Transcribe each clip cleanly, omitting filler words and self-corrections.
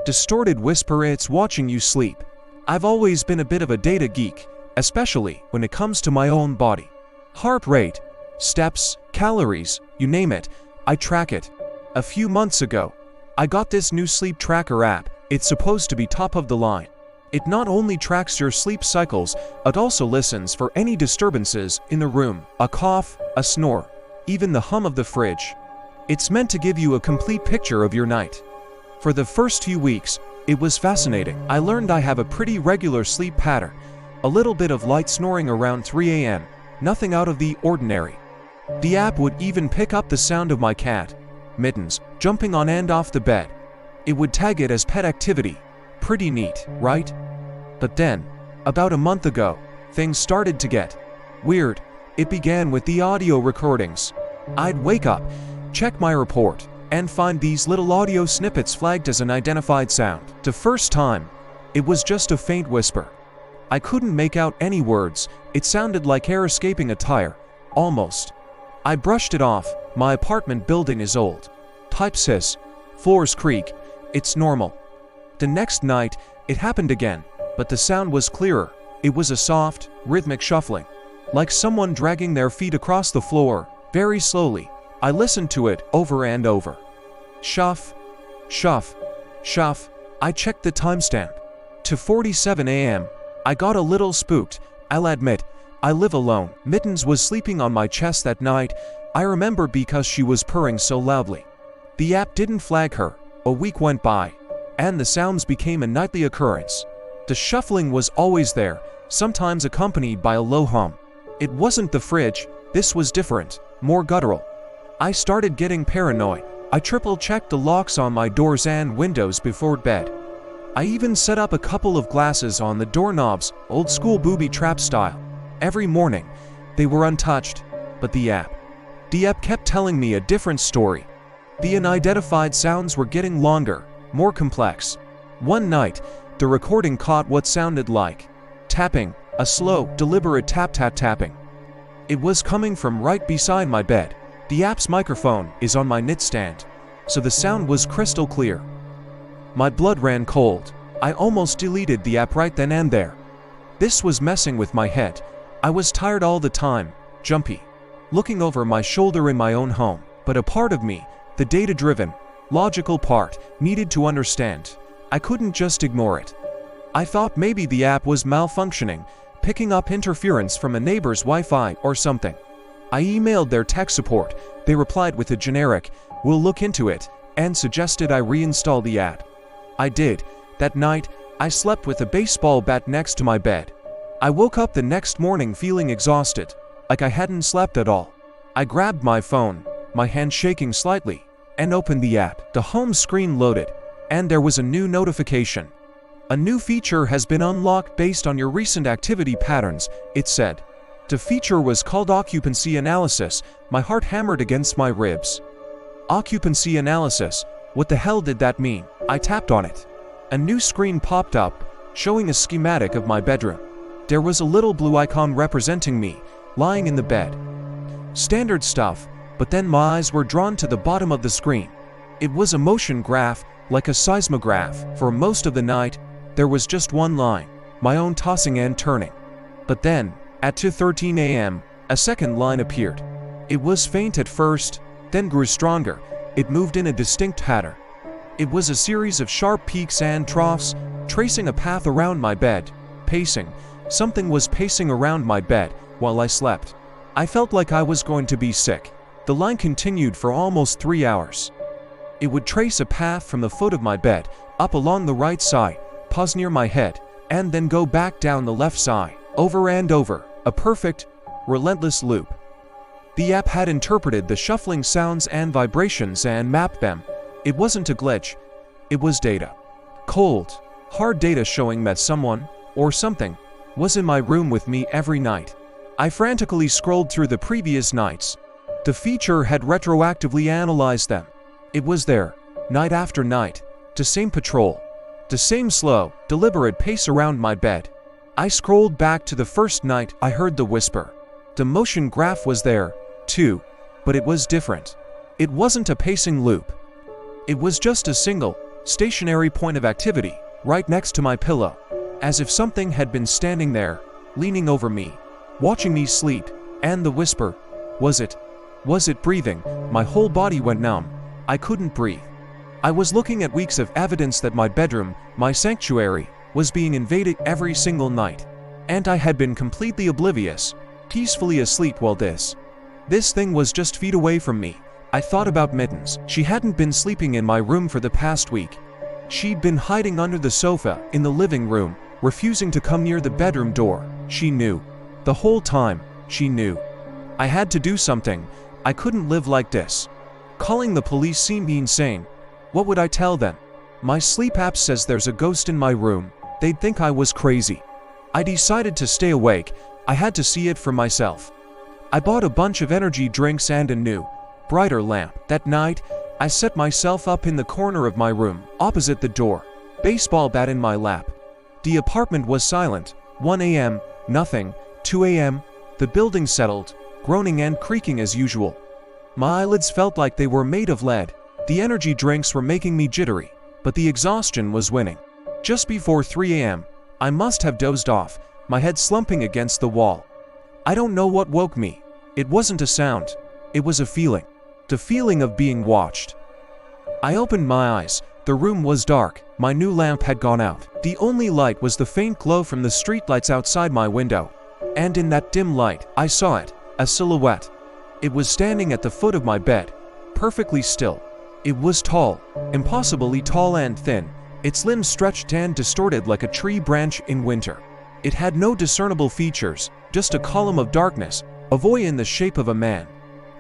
Distorted whisper, it's watching you sleep. I've always been a bit of a data geek, especially when it comes to my own body. Heart rate, steps, calories, you name it, I track it. A few months ago, I got this new sleep tracker app. It's supposed to be top of the line. It not only tracks your sleep cycles, it also listens for any disturbances in the room, a cough, a snore, even the hum of the fridge. It's meant to give you a complete picture of your night. For the first few weeks, it was fascinating. I learned I have a pretty regular sleep pattern, a little bit of light snoring around 3 a.m., nothing out of the ordinary. The app would even pick up the sound of my cat, Mittens, jumping on and off the bed. It would tag it as pet activity. Pretty neat, right? But then, about a month ago, things started to get weird. It began with the audio recordings. I'd wake up, check my report, and find these little audio snippets flagged as an identified sound. The first time, it was just a faint whisper. I couldn't make out any words. It sounded like air escaping a tire, almost. I brushed it off. My apartment building is old. Pipes hiss, floors creak. It's normal. The next night, it happened again, but the sound was clearer. It was a soft, rhythmic shuffling, like someone dragging their feet across the floor, very slowly. I listened to it over and over. Shuff, shuff, shuff. I checked the timestamp. To 47 a.m. I got a little spooked. I'll admit, I live alone. Mittens was sleeping on my chest that night. I remember because she was purring so loudly. The app didn't flag her. A week went by, and the sounds became a nightly occurrence. The shuffling was always there, sometimes accompanied by a low hum. It wasn't the fridge. This was different, more guttural. I started getting paranoid. I triple-checked the locks on my doors and windows before bed. I even set up a couple of glasses on the doorknobs, old-school booby trap style. Every morning, they were untouched, but the app kept telling me a different story. The unidentified sounds were getting longer, more complex. One night, the recording caught what sounded like tapping, a slow, deliberate tap-tap-tapping. It was coming from right beside my bed. The app's microphone is on my nightstand, so the sound was crystal clear. My blood ran cold. I almost deleted the app right then and there. This was messing with my head. I was tired all the time, jumpy, looking over my shoulder in my own home. But a part of me, the data-driven, logical part, needed to understand. I couldn't just ignore it. I thought maybe the app was malfunctioning, picking up interference from a neighbor's Wi-Fi or something. I emailed their tech support. They replied with a generic, "We'll look into it," and suggested I reinstall the app. I did. That night, I slept with a baseball bat next to my bed. I woke up the next morning feeling exhausted, like I hadn't slept at all. I grabbed my phone, my hand shaking slightly, and opened the app. The home screen loaded, and there was a new notification. "A new feature has been unlocked based on your recent activity patterns," it said. The feature was called occupancy analysis. My heart hammered against my ribs. Occupancy analysis? What the hell did that mean? I tapped on it. A new screen popped up, showing a schematic of my bedroom. There was a little blue icon representing me, lying in the bed. Standard stuff, but then my eyes were drawn to the bottom of the screen. It was a motion graph, like a seismograph. For most of the night, there was just one line, my own tossing and turning. But then, at 2:13 a.m., a second line appeared. It was faint at first, then grew stronger. It moved in a distinct pattern. It was a series of sharp peaks and troughs, tracing a path around my bed. Pacing. Something was pacing around my bed while I slept. I felt like I was going to be sick. The line continued for almost 3 hours. It would trace a path from the foot of my bed, up along the right side, pause near my head, and then go back down the left side, over and over, a perfect, relentless loop. The app had interpreted the shuffling sounds and vibrations and mapped them. It wasn't a glitch. It was data. Cold, hard data showing that someone, or something, was in my room with me every night. I frantically scrolled through the previous nights. The feature had retroactively analyzed them. It was there, night after night, the same patrol, the same slow, deliberate pace around my bed. I scrolled back to the first night I heard the whisper. The motion graph was there, too, but it was different. It wasn't a pacing loop. It was just a single, stationary point of activity, right next to my pillow, as if something had been standing there, leaning over me, watching me sleep, and the whisper, was it breathing? My whole body went numb. I couldn't breathe. I was looking at weeks of evidence that my bedroom, my sanctuary, was being invaded every single night. And I had been completely oblivious, peacefully asleep while this thing was just feet away from me. I thought about Mittens. She hadn't been sleeping in my room for the past week. She'd been hiding under the sofa in the living room, refusing to come near the bedroom door. She knew. The whole time, she knew. I had to do something. I couldn't live like this. Calling the police seemed insane. What would I tell them? My sleep app says there's a ghost in my room. They'd think I was crazy. I decided to stay awake. I had to see it for myself. I bought a bunch of energy drinks and a new, brighter lamp. That night, I set myself up in the corner of my room, opposite the door, baseball bat in my lap. The apartment was silent. 1 a.m., nothing. 2 a.m., the building settled, groaning and creaking as usual. My eyelids felt like they were made of lead. The energy drinks were making me jittery, but the exhaustion was winning. Just before 3 a.m., I must have dozed off, my head slumping against the wall. I don't know what woke me. It wasn't a sound. It was a feeling. The feeling of being watched. I opened my eyes. The room was dark. My new lamp had gone out. The only light was the faint glow from the streetlights outside my window. And in that dim light, I saw it, a silhouette. It was standing at the foot of my bed, perfectly still. It was tall, impossibly tall and thin, its limbs stretched and distorted like a tree branch in winter. It had no discernible features, just a column of darkness, a void in the shape of a man.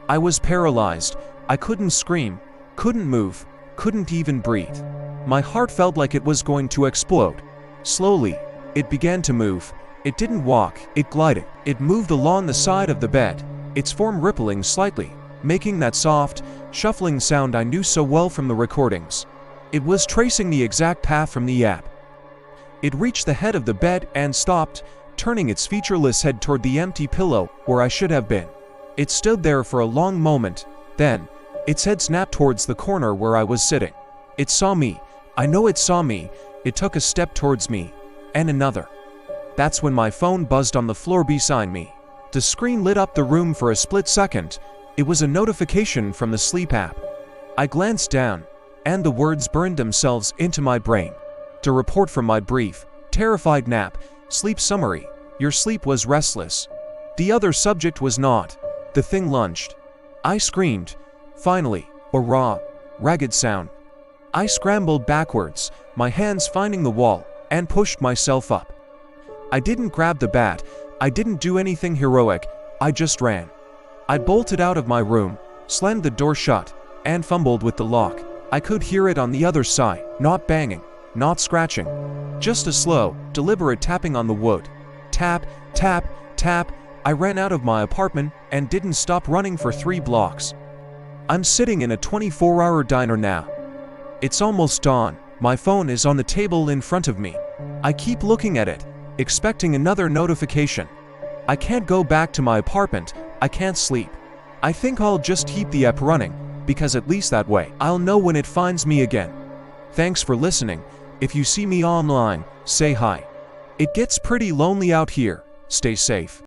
I was paralyzed. I couldn't scream, couldn't move, couldn't even breathe. My heart felt like it was going to explode. Slowly, it began to move. It didn't walk, it glided. It moved along the side of the bed, its form rippling slightly, making that soft, shuffling sound I knew so well from the recordings. It was tracing the exact path from the app. It reached the head of the bed and stopped, turning its featureless head toward the empty pillow where I should have been. It stood there for a long moment, then, its head snapped towards the corner where I was sitting. It saw me. I know it saw me. It took a step towards me, and another. That's when my phone buzzed on the floor beside me. The screen lit up the room for a split second. It was a notification from the sleep app. I glanced down, and the words burned themselves into my brain. To report from my brief, terrified nap, sleep summary, your sleep was restless. The other subject was not. The thing lunged. I screamed. Finally, a raw, ragged sound. I scrambled backwards, my hands finding the wall, and pushed myself up. I didn't grab the bat. I didn't do anything heroic. I just ran. I bolted out of my room, slammed the door shut, and fumbled with the lock. I could hear it on the other side, not banging, not scratching. Just a slow, deliberate tapping on the wood. Tap, tap, tap. I ran out of my apartment and didn't stop running for 3 blocks. I'm sitting in a 24-hour diner now. It's almost dawn. My phone is on the table in front of me. I keep looking at it, expecting another notification. I can't go back to my apartment. I can't sleep. I think I'll just keep the app running, because at least that way, I'll know when it finds me again. Thanks for listening. If you see me online, say hi. It gets pretty lonely out here. Stay safe.